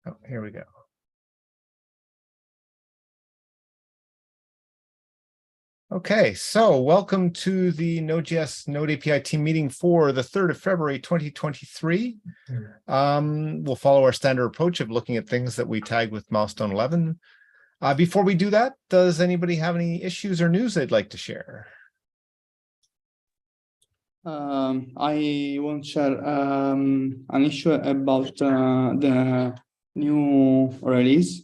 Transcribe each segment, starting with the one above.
Oh, here we go. Okay, so welcome to the Node.js Node-API Team meeting for the 3rd of February, 2023. We'll follow our standard approach of looking at things that we tag with milestone 11. Before we do that, does anybody have any issues or news they'd like to share? I want to share an issue about the new release.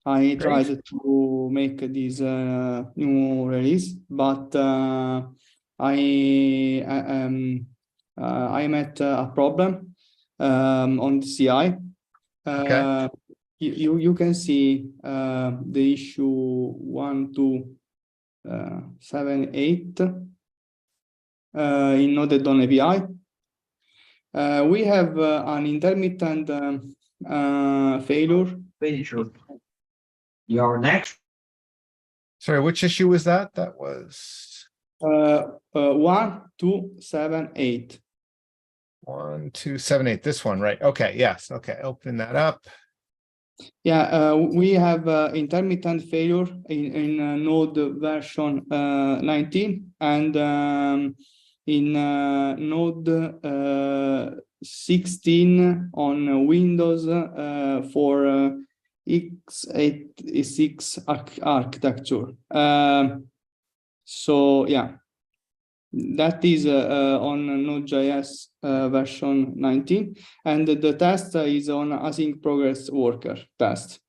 I tried to make this new release, but I met a problem on the CI. Okay. You can see the issue 1278 in Node.js Node-API. We have an intermittent failure. Your next. Sorry, which issue was that? That was 1278. 1278. This one, right? Okay. Yes. Okay. Open that up. Yeah, we have intermittent failure in Node version 19 and in Node 16 on Windows for x86 architecture. So yeah, that is on Node.js version 19, and the test is on async progress worker test.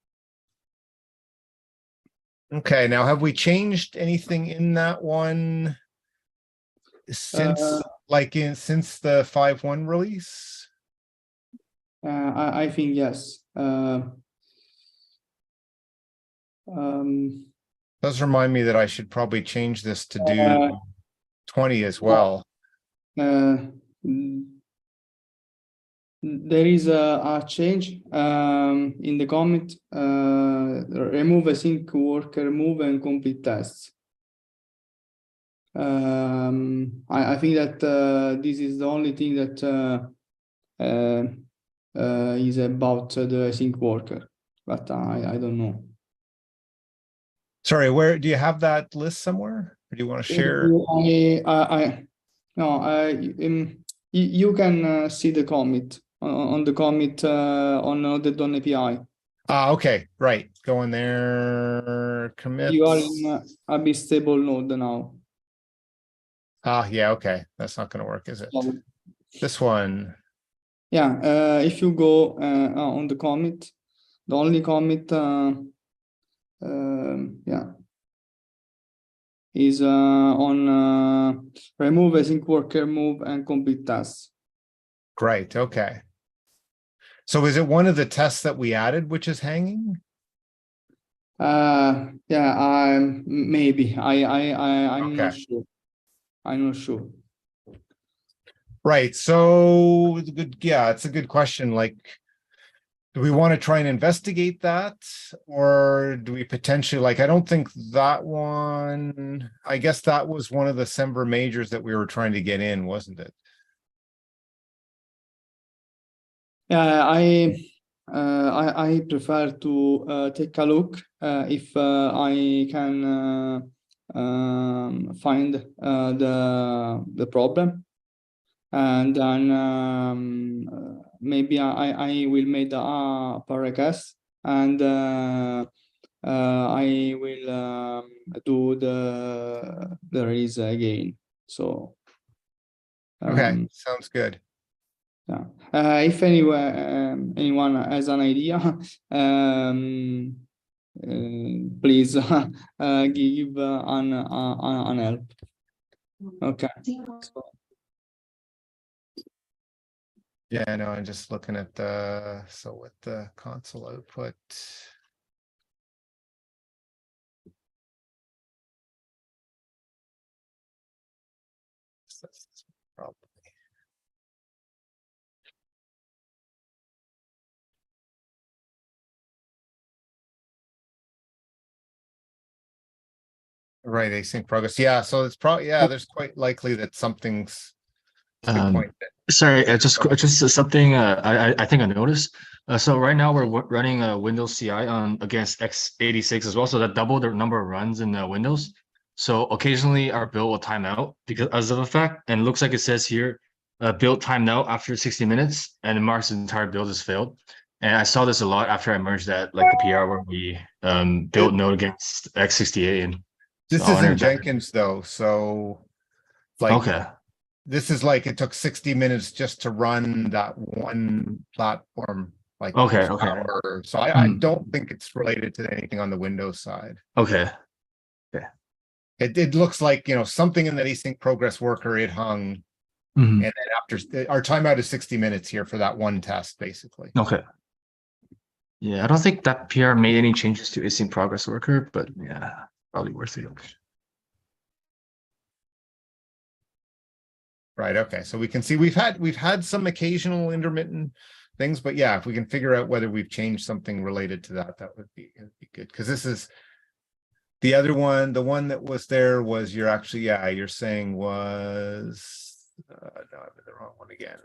Okay, now have we changed anything in that one since since the 5.1 release? I think yes. Does remind me that I should probably change this to do 20 as well. There is a change in the commit, remove async worker move and complete tests. I think that this is the only thing that is about the async worker, but I don't know. Sorry, where do you have that list somewhere? Or do you want to share? You can see the commit on the commit on the Node.API. Okay, right. Go in there. Commit. You are in a bit stable node now. Yeah. Okay, that's not going to work, is it? This one. Yeah. If you go on the commit, the only commit, yeah, is on remove async worker move and complete tests. Great. Okay. So is it one of the tests that we added which is hanging? Yeah, maybe. I'm Okay. not sure. I'm not sure. Right. So good. Yeah, it's a good question. Like, do we want to try and investigate that, or do we potentially, like, I don't think that one, I guess that was one of the Semver majors that we were trying to get in, wasn't it? Yeah, I prefer to take a look if I can find the problem, and then maybe I will make a pull request, and I will do the release again. So Okay, sounds good. yeah. If anyone has an idea, please give an help. Okay. Yeah, no, I'm just looking at the, so with the console output. That's probably. Right, async progress. Yeah, so it's probably, yeah, there's quite likely that something's, good point, Sorry, just something I think I noticed. So right now we're running a Windows CI on against x86 as well, so that doubled the number of runs in Windows. So occasionally our build will time out because as of a fact, and it looks like it says here, build timed out after 60 minutes, and it marks the entire build has failed. And I saw this a lot after I merged that like the PR where we built Node against x68, and so This I wonder isn't if that. Jenkins though, so like Okay, this is like it took 60 minutes just to run that one platform, like okay, each okay. hour. So I Hmm. don't think it's related to anything on the Windows side. Okay. Okay. It looks like, something in that async progress worker, it hung. Mhm. And then after our timeout is 60 minutes here for that one test, basically. Okay. Yeah, I don't think that PR made any changes to async progress worker, but yeah, probably worth it. Right. Okay. So we can see we've had some occasional intermittent things, but yeah, if we can figure out whether we've changed something related to that, that would be good. Because this is the other one, the one that was there was you're saying was no, I'm in the wrong one again.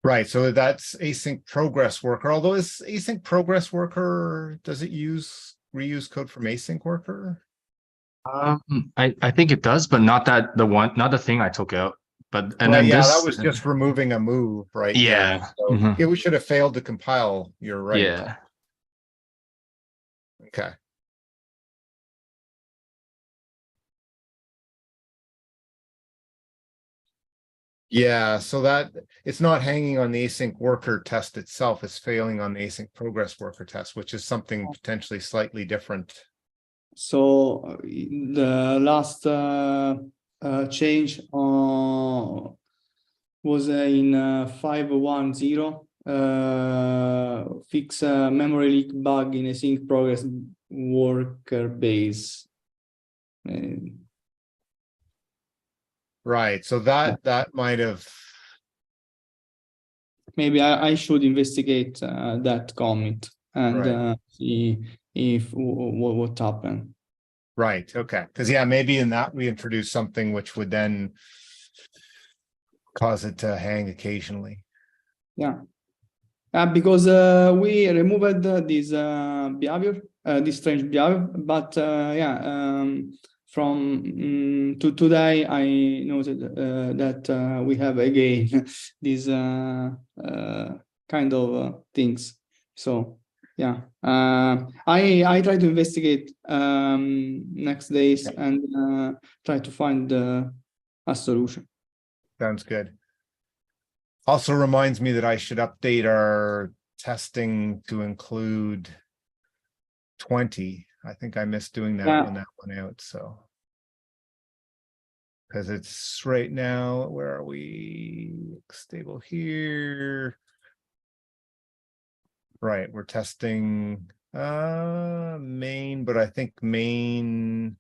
Right, so that's async progress worker, although is async progress worker, does it reuse code from async worker? I think it does, but not not the thing I took out. But and Right, then yeah, that this, was just removing a move, right? Yeah, yeah, so it should have failed to compile, you're right. yeah, Okay. Yeah, so that it's not hanging on the async worker test itself, it's failing on the async progress worker test, which is something potentially slightly different. So the last change was in 5.10, fix memory leak bug in async progress worker base. Right, so that might have. Maybe I should investigate that comment and see if what happened. Right, okay, because yeah, maybe in that we introduce something which would then cause it to hang occasionally. Yeah, because we removed this behavior, this strange behavior, but from to today I noted that we have again these kind of things. So yeah, I try to investigate next days and try to find a solution. Sounds good. Also reminds me that I should update our testing to include 20. I think I missed doing that when that went out, so. Because it's right now, where are we? Stable here. Right, we're testing main, but I think main.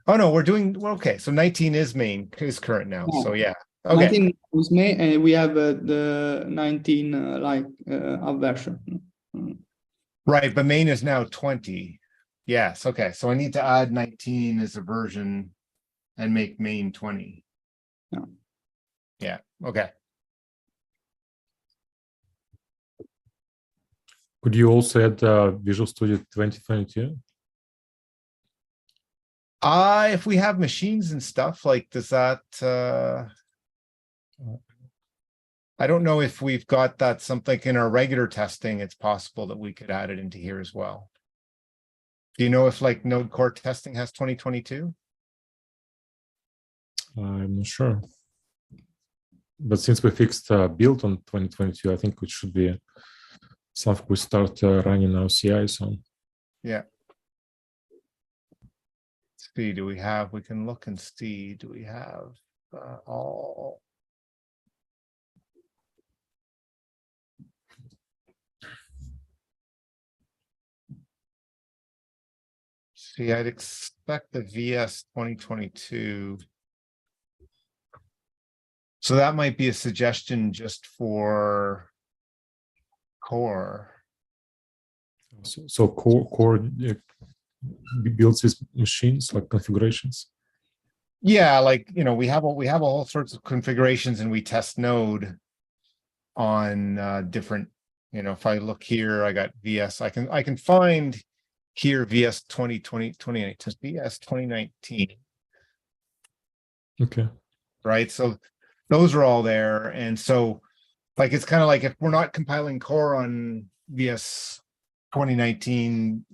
Oh no, we're okay. So 19 is current now. So yeah. Okay. 19 was May, and we have the 19 up version. Right, but main is now 20. Yes, okay. So I need to add 19 as a version and make main 20. Yeah. Yeah, okay. Could you also add Visual Studio 2022? If we have machines and stuff, like, does that I don't know if we've got that something in our regular testing, it's possible that we could add it into here as well. Do you know if like Node Core testing has 2022? I'm not sure. But since we fixed build on 2022, I think it should be something we start running our CIs on. Yeah. Let's see, we can look and see, do we have all? See, I'd expect the VS 2022. So that might be a suggestion just for core. So core builds these machines like configurations. Yeah, like, we have all sorts of configurations, and we test Node on different, if I look here, I got VS, I can find here VS 2019, VS 2019. Okay. Right? So those are all there. And so like, it's kind of like, if we're not compiling core on VS 2019,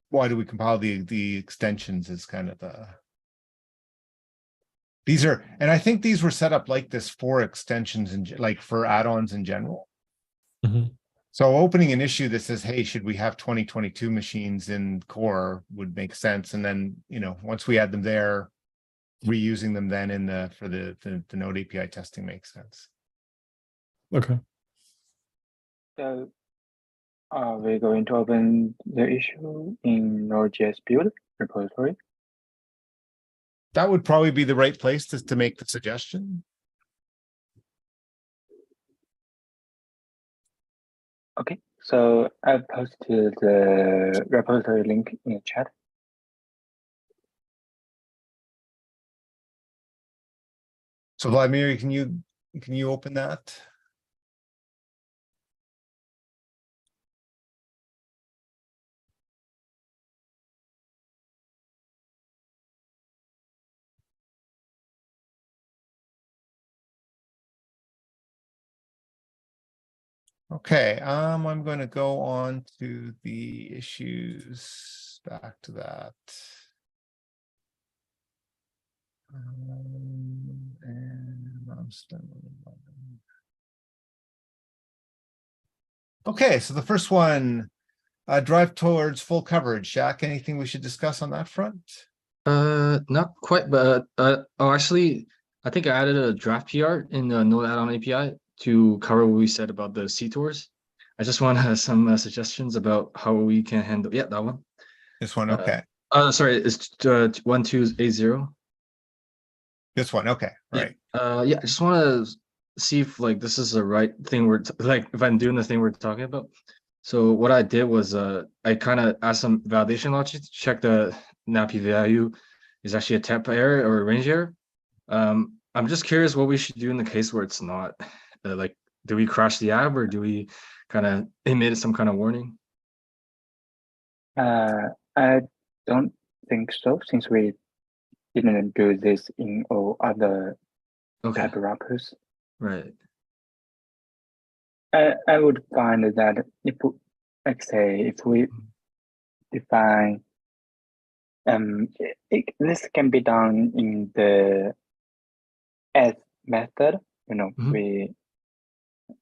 why do we compile the extensions is kind of these are, and I think these were set up like this for extensions and like for add-ons in general. Mhm. So opening an issue that says, hey, should we have 2022 machines in core would make sense. And then, once we add them there, reusing them then in for the Node API testing makes sense. Okay. So are we going to open the issue in Node.js build repository? That would probably be the right place to make the suggestion. Okay, so I posted the repository link in the chat. So Vladimir, can you open that? Okay, I'm going to go on to the issues, back to that. And I'm still. Okay, so the first one, drive towards full coverage. Jack, anything we should discuss on that front? Not quite, but actually, I think I added a draft PR in the Node add-on API to cover what we said about the CTORs. I just want some suggestions about how we can handle. Yeah, that one. This one, okay. Sorry, it's 1280. This one, okay, right. Yeah, I just want to see if like this is the right thing like if I'm doing the thing we're talking about. So what I did was I kind of asked some validation logic to check the NAPI value is actually a temp error or a range error. I'm just curious what we should do in the case where it's not. Like, do we crash the app or do we kind of emit some kind of warning? I don't think so, since we didn't do this in all other Okay, type wrappers. right. I would find that if, like say, if we define, this can be done in the as method. We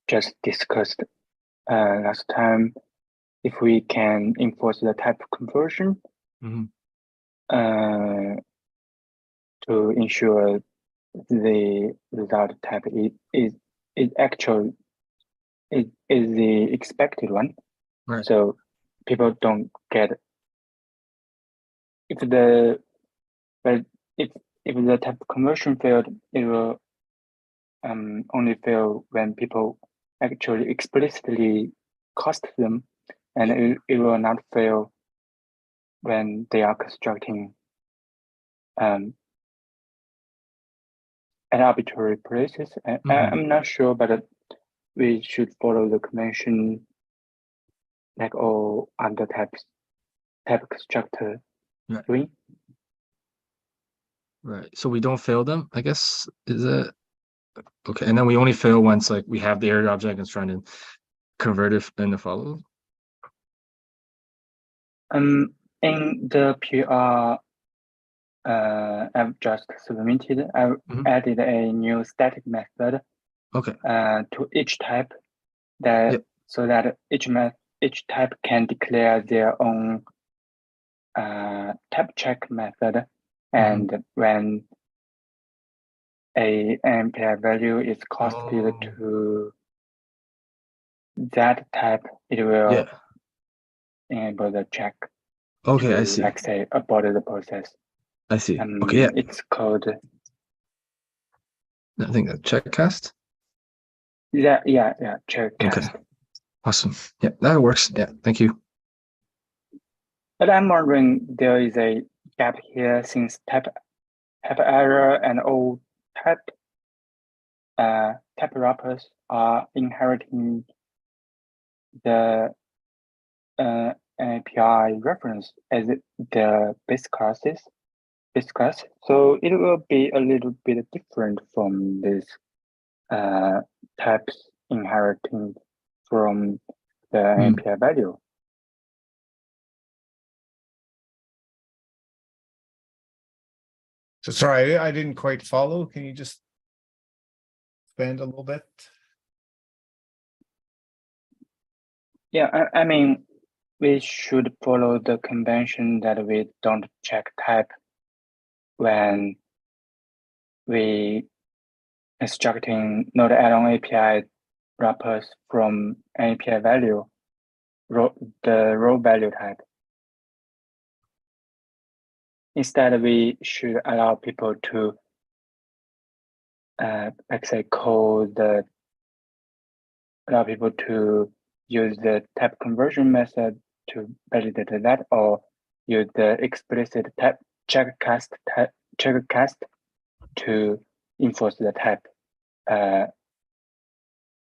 just discussed last time. If we can enforce the type conversion to ensure the result type is actual is the expected one, Right. so people don't get if the type conversion failed, it will only fail when people actually explicitly cost them, and it will not fail when they are constructing at arbitrary places. I'm not sure, but we should follow the convention like all other type constructor doing. Right. So we don't fail them, I guess. Is it okay? And then we only fail once like we have the area object and it's trying to convert it in the follow. In the PR I've just submitted, I added a new static method. Okay. To each type, so that each type can declare their own type check method, and when an MPI value is costed to that type, it will enable the check. Okay, I to, see. like say, abort the process. I see. Okay, yeah. It's called. I think that check cast. Yeah, check cast. Okay. Awesome. Yeah, that works. Yeah, thank you. But I'm wondering, there is a gap here since type error and all type wrappers are inheriting the API reference as the base class. So it will be a little bit different from this types inheriting from the API value. So sorry, I didn't quite follow. Can you just expand a little bit? Yeah, I mean, we should follow the convention that we don't check type when we constructing Node add-on API wrappers from API value, the raw value type. Instead, we should allow people to, allow people to use the type conversion method to validate that, or use the explicit type check cast to enforce the type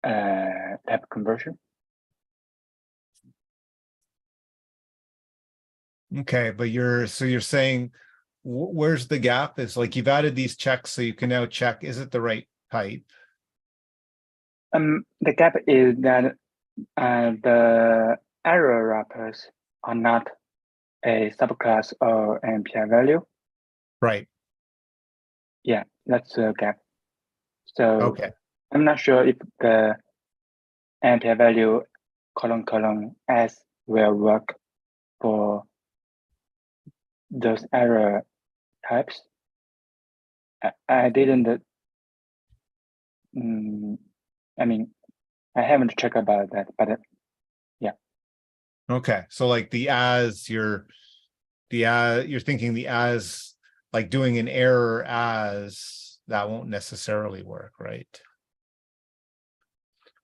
type conversion. Okay, but you're saying where's the gap? Is like you've added these checks, so you can now check, is it the right type? The gap is that the error wrappers are not a subclass or API value. Right. Yeah, that's the gap. So okay, I'm not sure if the API value : s will work for those error types. I didn't. I mean, I haven't checked about that, but yeah. Okay, so like you're thinking the as like doing an error as that won't necessarily work, right?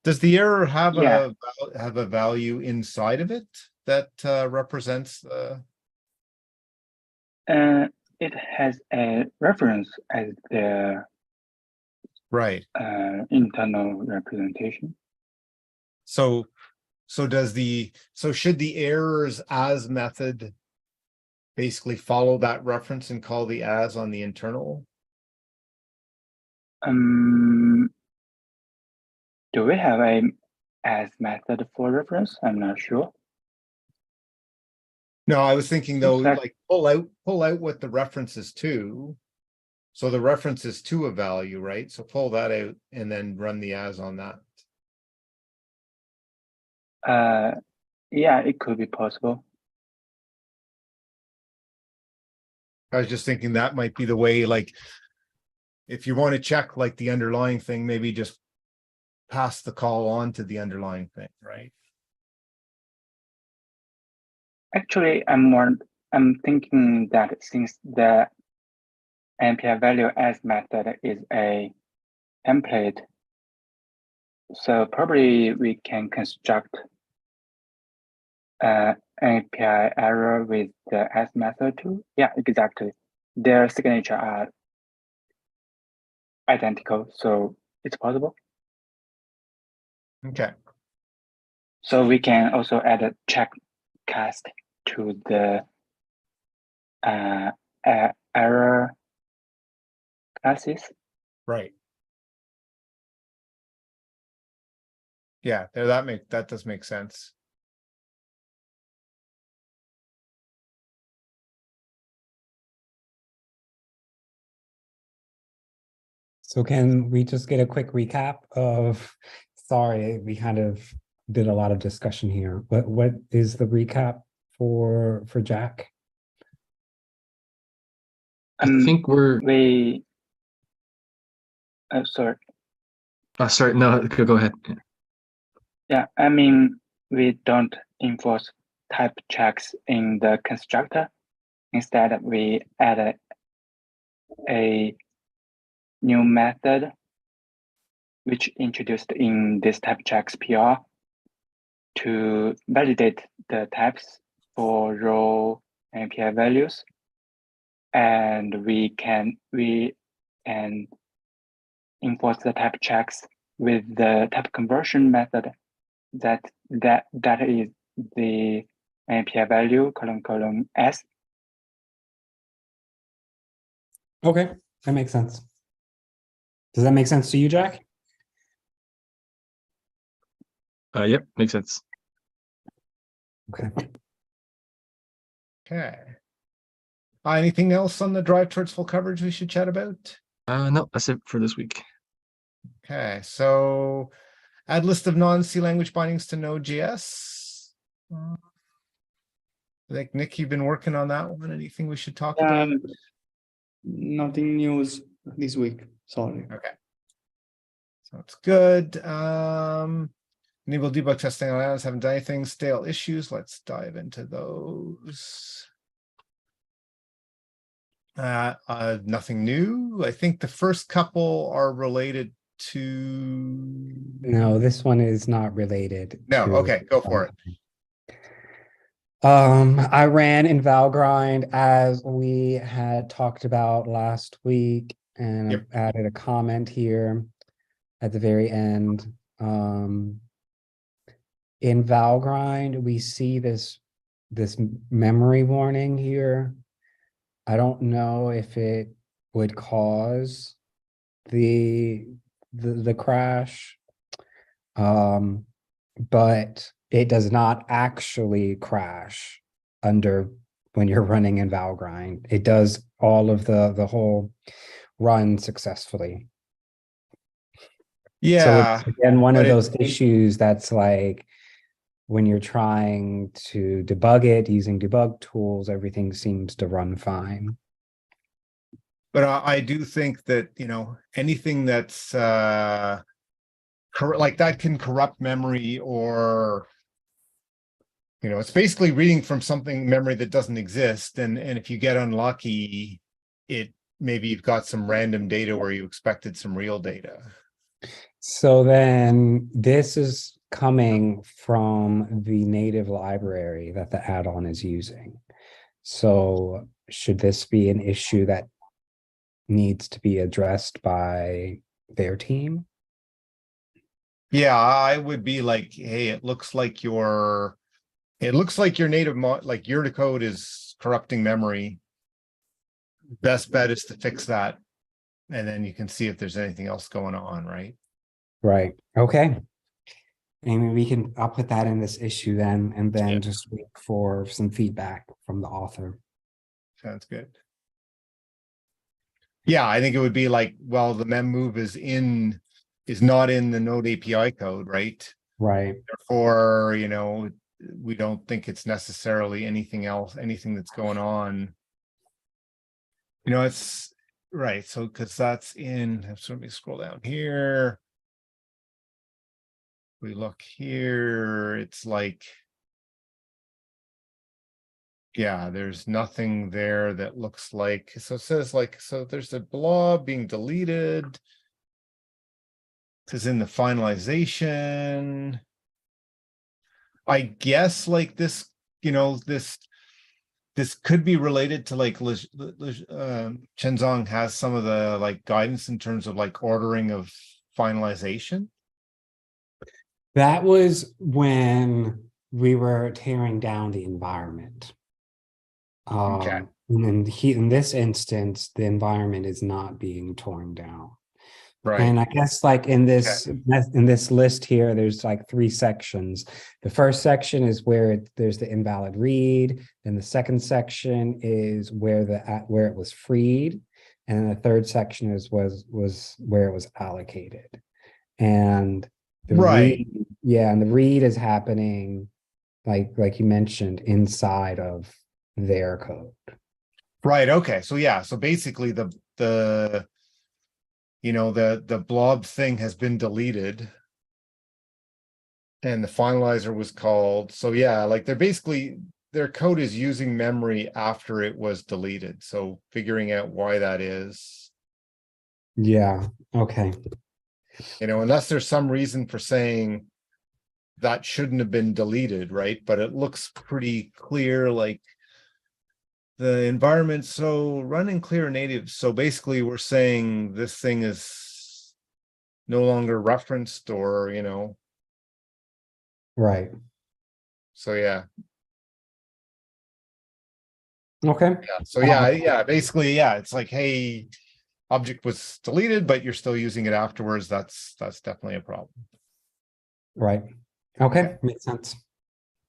Does the error have a value inside of it that represents the? It has a reference as the right internal representation. So should the errors as method basically follow that reference and call the as on the internal? Do we have a as method for reference? I'm not sure. No, I was thinking though, like pull out what the reference is to. So the reference is to a value, right? So pull that out and then run the as on that. Yeah, it could be possible. I was just thinking that might be the way, like, if you want to check like the underlying thing, maybe just pass the call on to the underlying thing, right? Actually, I'm thinking that since the API value as method is a template, so probably we can construct API error with the as method too. Yeah, exactly. Their signature are identical, so it's possible. Okay. So we can also add a check cast to the error classes. Right. Yeah, that does make sense. So can we just get a quick recap of, sorry, we kind of did a lot of discussion here, but what is the recap for Jack? I think sorry. Sorry, no, go ahead. Yeah, I mean, we don't enforce type checks in the constructor. Instead, we add a new method which introduced in this type checks PR to validate the types for raw API values, and we can enforce the type checks with the type conversion method. That is the API value : s. Okay, that makes sense. Does that make sense to you, Jack? Yep, makes sense. Okay. Okay. Anything else on the drive towards full coverage we should chat about? No, that's it for this week. Okay, so add list of non-C language bindings to Node.js. I think, Nick, you've been working on that one. Anything we should talk about? Nothing news this week. Sorry. Okay. So it's good. Enable debug testing on ads, haven't done anything. Stale issues. Let's dive into those. Nothing new. I think the first couple are related to. No, this one is not related. No, to- okay, go for it. I ran in Valgrind as we had talked about last week, and Yep. I've added a comment here at the very end. In Valgrind, we see this memory warning here. I don't know if it would cause the crash, but it does not actually crash under when you're running in Valgrind. It does all of the whole run successfully. Yeah. So it's, again, one but of those issues that's like when you're trying to debug it using debug tools, everything seems to run fine. But I do think that, anything that's like that can corrupt memory, or it's basically reading from something memory that doesn't exist. And if you get unlucky, maybe you've got some random data where you expected some real data. So then this is coming from the native library that the add-on is using. So should this be an issue that needs to be addressed by their team? Yeah, I would be like, hey, it looks like your native like your code is corrupting memory. Best bet is to fix that, and then you can see if there's anything else going on, right? Right. Okay. Maybe I'll put that in this issue then, and then just wait for some feedback from the author. Sounds good. Yeah, I think it would be like, well, the mem move is not in the Node API code, right? Right. Therefore, we don't think it's necessarily anything else, anything that's going on. It's right. So, because that's so let me scroll down here. We look here, it's like, yeah, there's nothing there that looks like, so it says like, so there's a blob being deleted. This is in the finalization. I guess like this, this could be related to like Chenzong has some of the like guidance in terms of like ordering of finalization. That was when we were tearing down the environment. Okay. And in this instance, the environment is not being torn down. Right. And I guess like in this list here, there's like 3 sections. The first section is where there's the invalid read. Then the second section is where it was freed. And then the third section was where it was allocated. And the read, and the read is happening like you mentioned inside of their code. Right. Okay. So yeah. So basically the blob thing has been deleted and the finalizer was called. So yeah, like their code is using memory after it was deleted. So figuring out why that is. Yeah. Okay. Unless there's some reason for saying that shouldn't have been deleted, right? But it looks pretty clear, like the environment. So running clear native. So basically we're saying this thing is no longer referenced, or, you know, Right. so yeah. Okay. Yeah. So yeah, basically, yeah, it's like, hey, object was deleted, but you're still using it afterwards. That's definitely a problem. Right. Okay. Makes sense.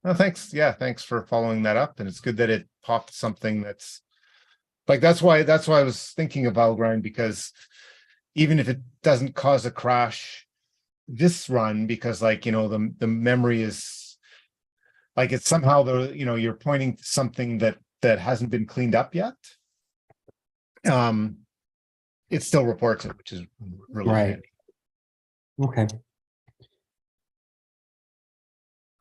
Oh, thanks. Yeah, thanks for following that up. And it's good that it popped something that's like, that's why I was thinking of Valgrind, because even if it doesn't cause a crash this run, because like, you know, the memory is like, it's somehow the, you know, you're pointing to something that hasn't been cleaned up yet. It still reports it, which is really Right. handy. Okay.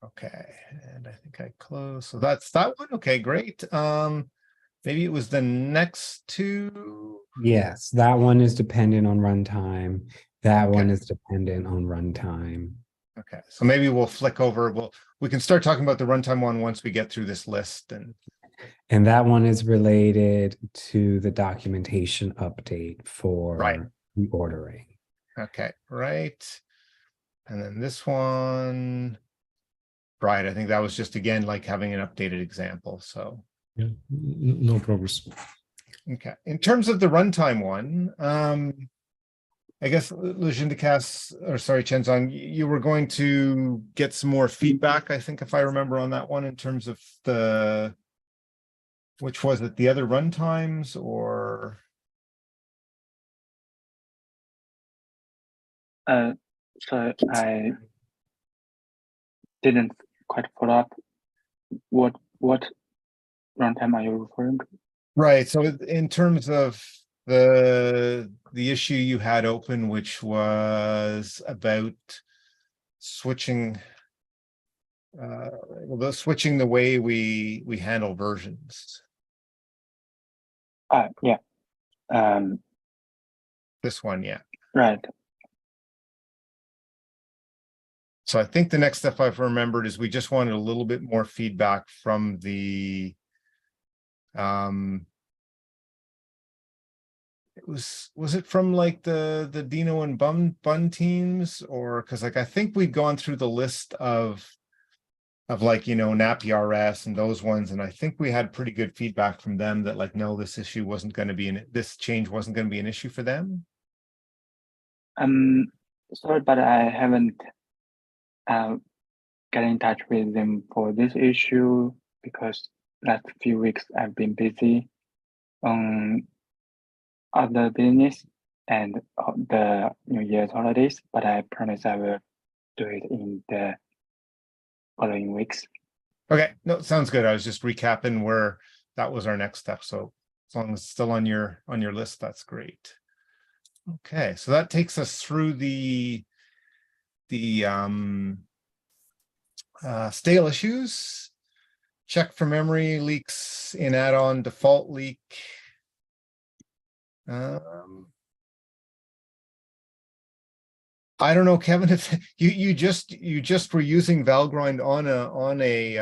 Okay, and I think I closed. So that's that one. Okay, great. Maybe it was the next two. Yes, that one is dependent on runtime. That one Okay. is dependent on runtime. Okay, so maybe we'll flick over. We can start talking about the runtime one once we get through this list. And that one is related to the documentation update for Right. the ordering. Okay, right. And then this one, right, I think that was just, again, like having an updated example. So Yeah, no progress. okay, in terms of the runtime one, I guess Lucindikas, or sorry, Chenzong, you were going to get some more feedback, I think, if I remember, on that one, in terms of which was it, the other runtimes, or? So I didn't quite follow up. What runtime are you referring to? Right, so in terms of the issue you had open, which was about switching switching the way we handle versions. Yeah. This one, yeah. Right. So I think the next step I've remembered is we just wanted a little bit more feedback from the was it from like the Dino and Bun teams, or because like I think we'd gone through the list of like, you know, NAPI RS and those ones, and I think we had pretty good feedback from them that like, no, this issue wasn't going to be this change wasn't going to be an issue for them. Sorry, but I haven't get in touch with them for this issue because last few weeks I've been busy on other business and the New Year's holidays, but I promise I will do it in the following weeks. Okay, no, sounds good. I was just recapping where that was our next step. So as long as it's still on your list, that's great. Okay, so that takes us through the stale issues. Check for memory leaks in add-on default leak. I don't know, Kevin, if you just were using Valgrind on a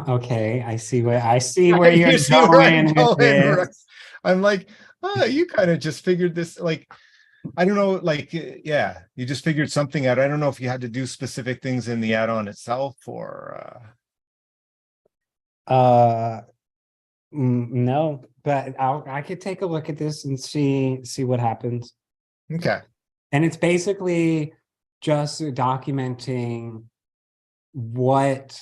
Okay. I see where you're you see where I'm going with going, right? this. I'm like, oh, you kind of just figured this, like, I don't know, like, yeah, you just figured something out. I don't know if you had to do specific things in the add-on itself, or No, but I could take a look at this and see what happens. okay. And it's basically just documenting what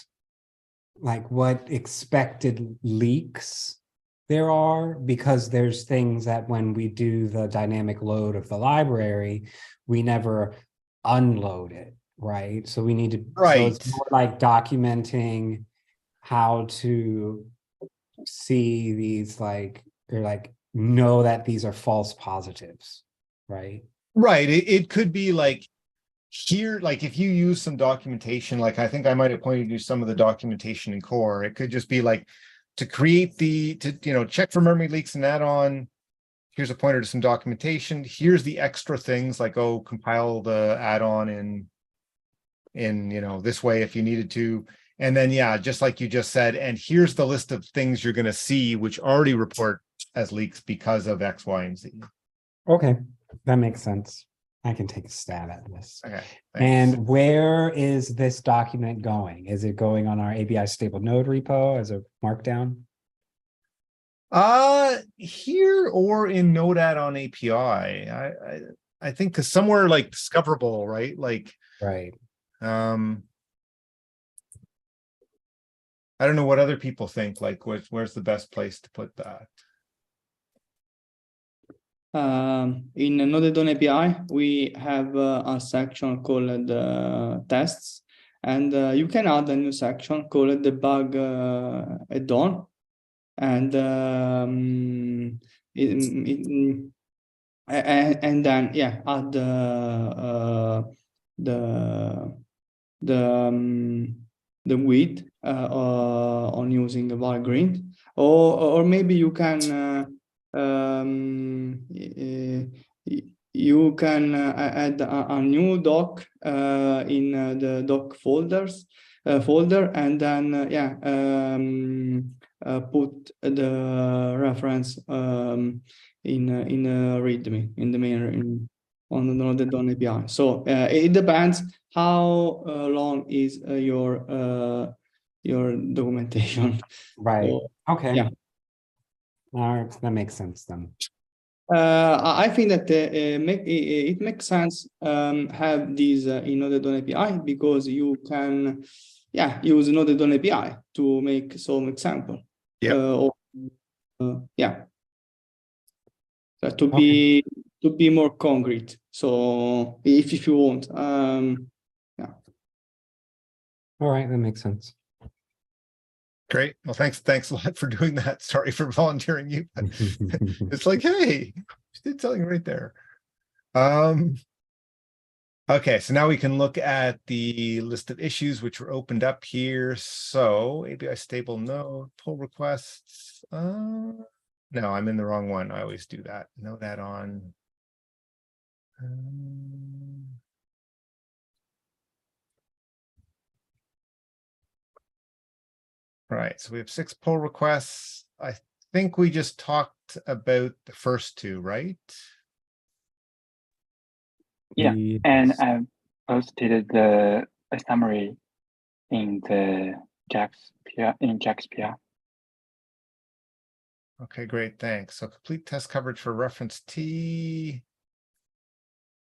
expected leaks there are, because there's things that when we do the dynamic load of the library, we never unload it, right? So we need to, so it's more like documenting how to see these, like, or like know that these are false positives, right? Right. It could be like here, like if you use some documentation, like I think I might have pointed you some of the documentation in core. It could just be like to create check for memory leaks and add-on. Here's a pointer to some documentation. Here's the extra things like, oh, compile the add-on in in, this way if you needed to. And then, yeah, just like you just said, and here's the list of things you're going to see, which already report as leaks because of X, Y, and Z. Okay, that makes sense. I can take a stab at this. Okay. Thanks. And where is this document going? Is it going on our API stable node repo as a markdown? Here or in Node add-on API. I think because somewhere like discoverable, right? Like, Right. I don't know what other people think, like where's the best place to put that? In Node.js API, we have a section called tests, and you can add a new section called debug add-on, and and then add the width on using the Valgrind, or maybe you can you can add a new doc in the doc folder, and then put the reference in a README in the main on the Node.js API. So it depends how long is your documentation. Right. So, Okay. yeah. All right, that makes sense then. I think that it makes sense have these in Node.js API because you can use Node.js API to make some example. Yep. To be more concrete. So if you want, All right, that makes sense. Great. Well, thanks a lot for doing that. Sorry for volunteering you. But it's like, hey, she did something right there. Okay, so now we can look at the list of issues which were opened up here. So API stable node pull requests. No, I'm in the wrong one. I always do that. Node add-on. Right, so we have 6 pull requests. I think we just talked about the first 2, right? Yeah, and I posted a summary in the Jack's PR. Okay, great, thanks. So complete test coverage for reference T.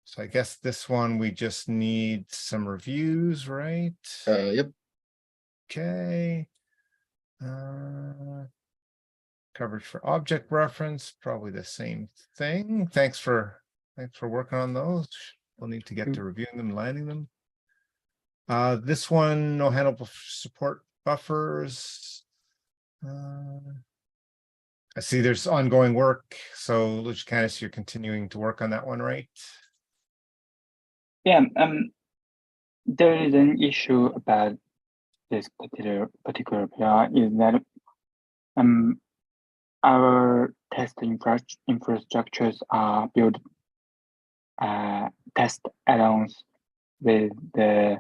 So I guess this one, we just need some reviews, right? Yep. Okay. Coverage for object reference, probably the same thing. Thanks for working on those. We'll need to get to reviewing them, landing them. This one, no handle support buffers. I see there's ongoing work. So Lucianus, you're continuing to work on that one, right? Yeah, there is an issue about this particular PR is that our test infrastructures are built test add-ons with the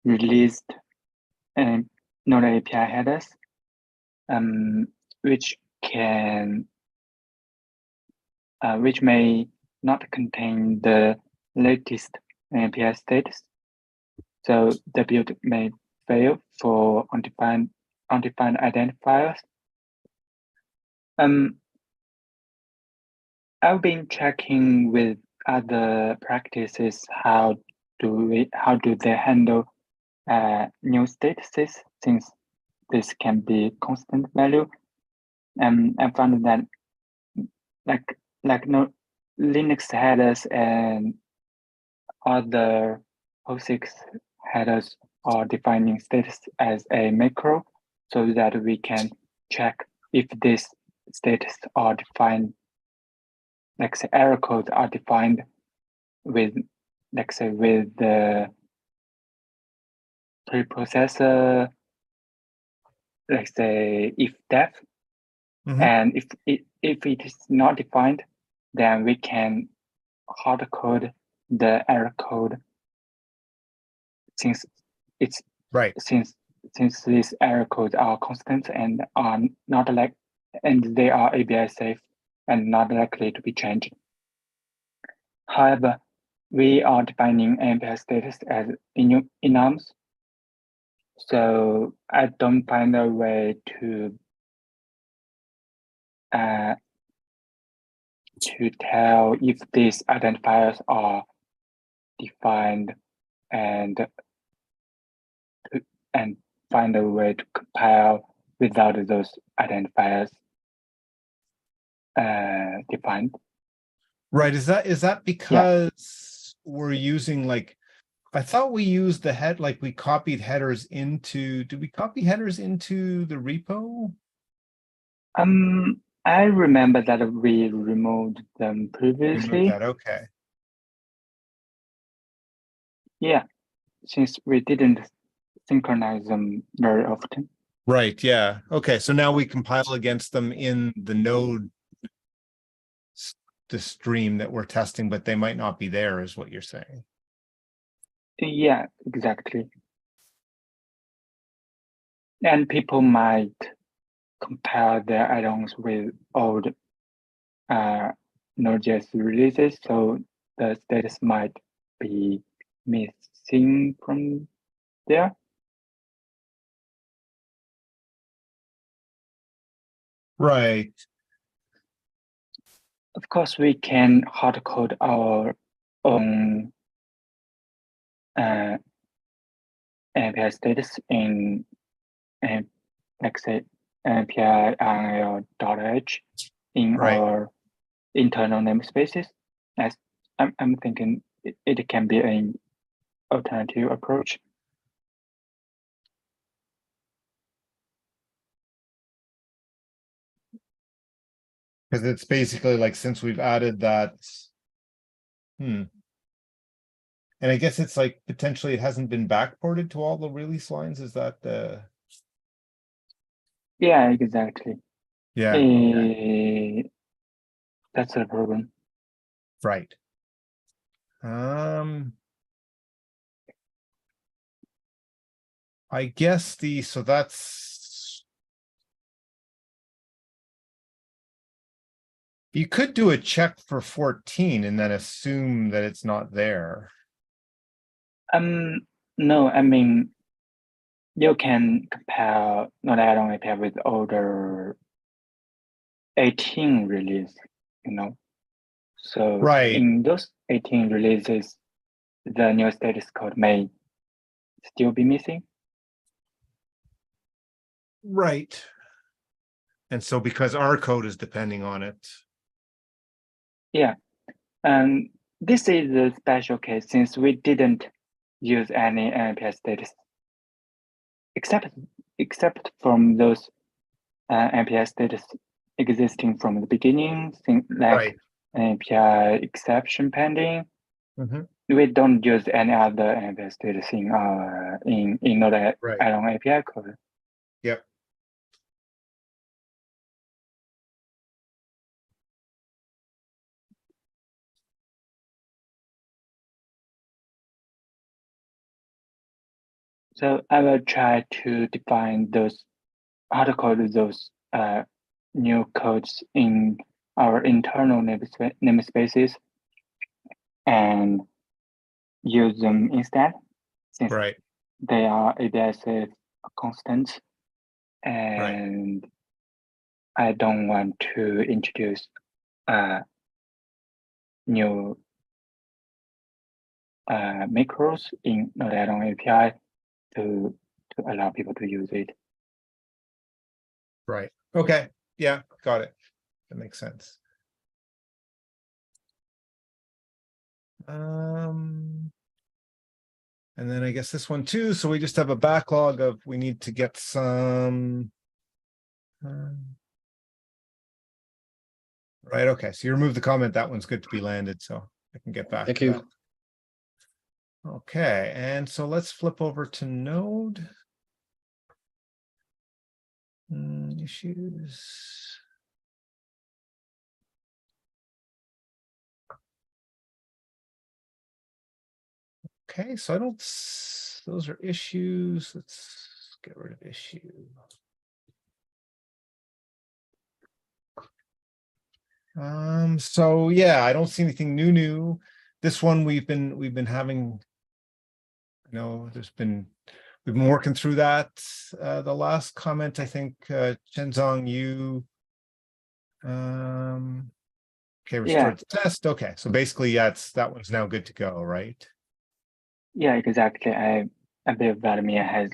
released Node API headers, which may not contain the latest API status. So the build may fail for undefined identifiers. I've been checking with other practices how do they handle new statuses, since this can be constant value. I found that like no Linux headers and other POSIX headers are defining status as a macro, so that we can check if this status are defined, like say error codes are defined with, like say with the preprocessor, like say if def, and if it is not defined, then we can hard code the error code, since it's Right. since these error codes are constant and are not like, and they are ABI safe and not likely to be changed. However, we are defining API status as enums. So I don't find a way to tell if these identifiers are defined and find a way to compile without those identifiers defined. Right. Is that because we're using like, I thought we used the head, like we copied headers into, did we copy headers into the repo? I remember that we removed them previously. Removed that, okay. Yeah, since we didn't synchronize them very often. Right, yeah. Okay, so now we compile against them in the node, the stream that we're testing, but they might not be there, is what you're saying. Yeah, exactly. And people might compare their add-ons with old Node.js releases, so the status might be missing from there. Right. Of course, we can hard code our own API status in, like say, API.h in our internal namespaces. As I'm thinking it can be an alternative approach. Because it's basically like, since we've added that. And I guess it's like potentially it hasn't been backported to all the release lines. Is that the? Yeah, exactly. Yeah. That's the problem. Right. I guess so that's. You could do a check for 14 and then assume that it's not there. No, I mean, you can compare Node-add-on API with older 18 release, So in those 18 releases, the new status code may still be missing. Right. And so because our code is depending on it. Yeah. And this is a special case since we didn't use any API status except from those API status existing from the beginning, things like API exception pending. We don't use any other API status in our in Node-add-on API code. Yep. So I will try to define those hard code those new codes in our internal namespaces and use them instead, since they are ABI constants, and I don't want to introduce new macros in Node-add-on API to allow people to use it. Right. Okay. Yeah, got it. That makes sense. And then I guess this one too. So we just have a backlog of, we need to get some. Right. Okay. So you remove the comment. That one's good to be landed. So I can get back. Thank you. That. Okay. And so let's flip over to Node. Issues. Okay, so I don't those are issues. Let's get rid of issue. So yeah, I don't see anything new. This one we've been having, you know, we've been working through that. The last comment, I think, Chenzong, you okay, restored the test. Okay, so basically, yeah, that one's now good to go, right? Yeah, exactly. I believe Vladimir has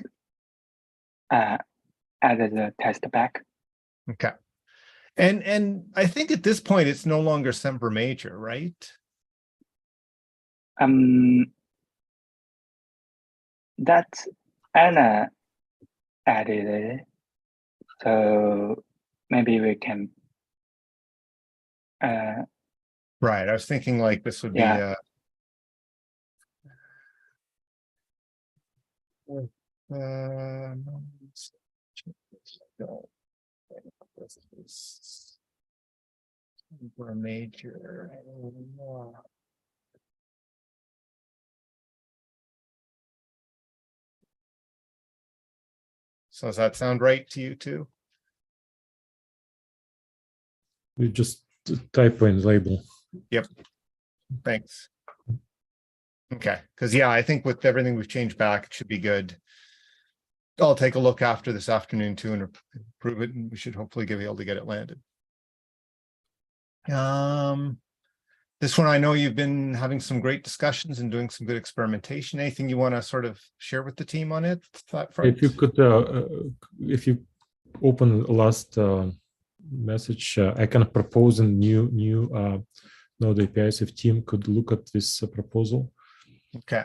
added the test back. Okay. And I think at this point it's no longer Semper Major, right? That's Anna added it. So maybe we can Right. I was thinking like this would be Semper Major. So does that sound right to you too? You just type in label. Yep. Thanks. Okay, because yeah, I think with everything we've changed back, it should be good. I'll take a look after this afternoon too and approve it, and we should hopefully be able to get it landed. This one, I know you've been having some great discussions and doing some good experimentation. Anything you want to sort of share with the team on it? If you could, if you open the last message, I can propose a new Node APIs. If team could look at this proposal. Okay.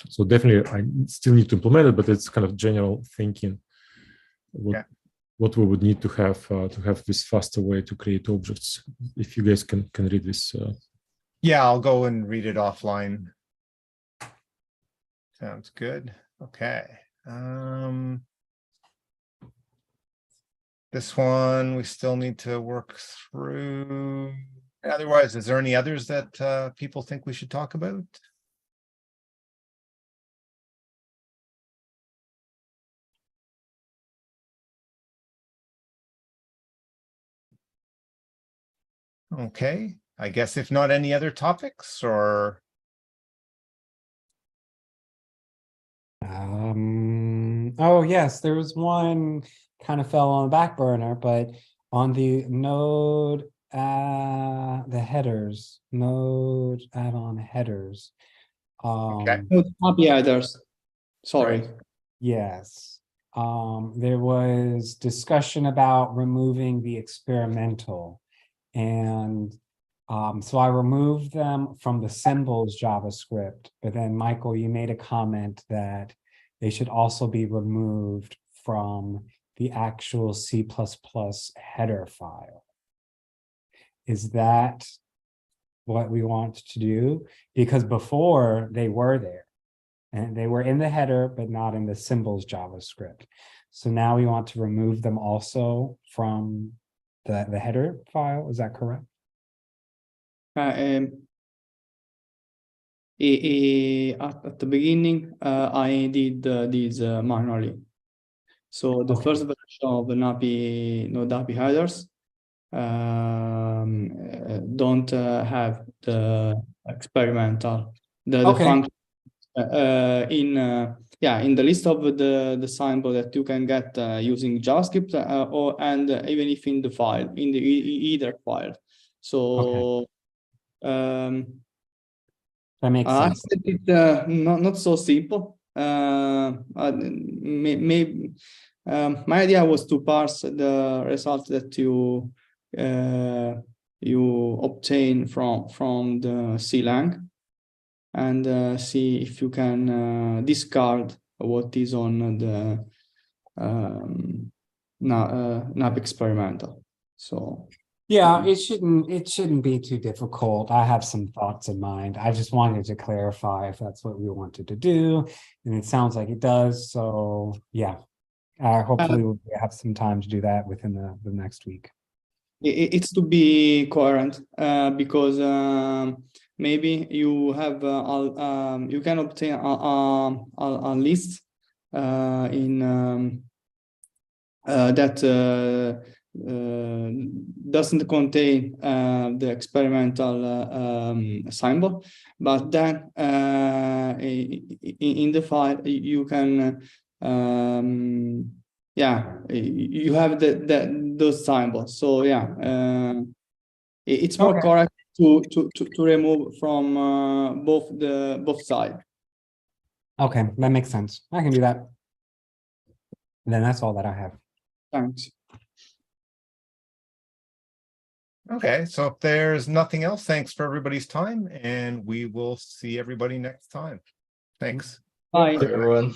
So definitely, I still need to implement it, but it's kind of general thinking. What we would need to have this faster way to create objects. If you guys can read this. Yeah, I'll go and read it offline. Sounds good. Okay. This one we still need to work through. Otherwise, is there any others that people think we should talk about? Okay, I guess if not any other topics or. Oh yes, there was one kind of fell on the back burner, but on the node, the headers, node add-on headers. Okay. Node-API headers. Sorry. Right. Yes. There was discussion about removing the experimental. And so I removed them from the symbols JavaScript, but then Michael, you made a comment that they should also be removed from the actual C++ header file. Is that what we want to do? Because before they were there and they were in the header, but not in the symbols JavaScript. So now we want to remove them also from the header file. Is that correct? At the beginning, I did these manually. So the first version of the Node-API headers don't have the experimental, the function in the list of the symbol that you can get using JavaScript and even if in the file, in the either file. So that makes sense. It's not so simple. Maybe my idea was to parse the results that you obtain from the CLang and see if you can discard what is on the nav experimental. So yeah, it shouldn't be too difficult. I have some thoughts in mind. I just wanted to clarify if that's what we wanted to do, and it sounds like it does. So yeah, hopefully we'll have some time to do that within the next week. it's to be coherent because maybe you have you can obtain a list in that doesn't contain the experimental symbol, but then in the file you can yeah, you have those symbols. So yeah, it's more correct to remove from both sides. Okay, that makes sense. I can do that. And then that's all that I have. Thanks. Okay, so if there's nothing else, thanks for everybody's time, and we will see everybody next time. Thanks. Bye. Everyone.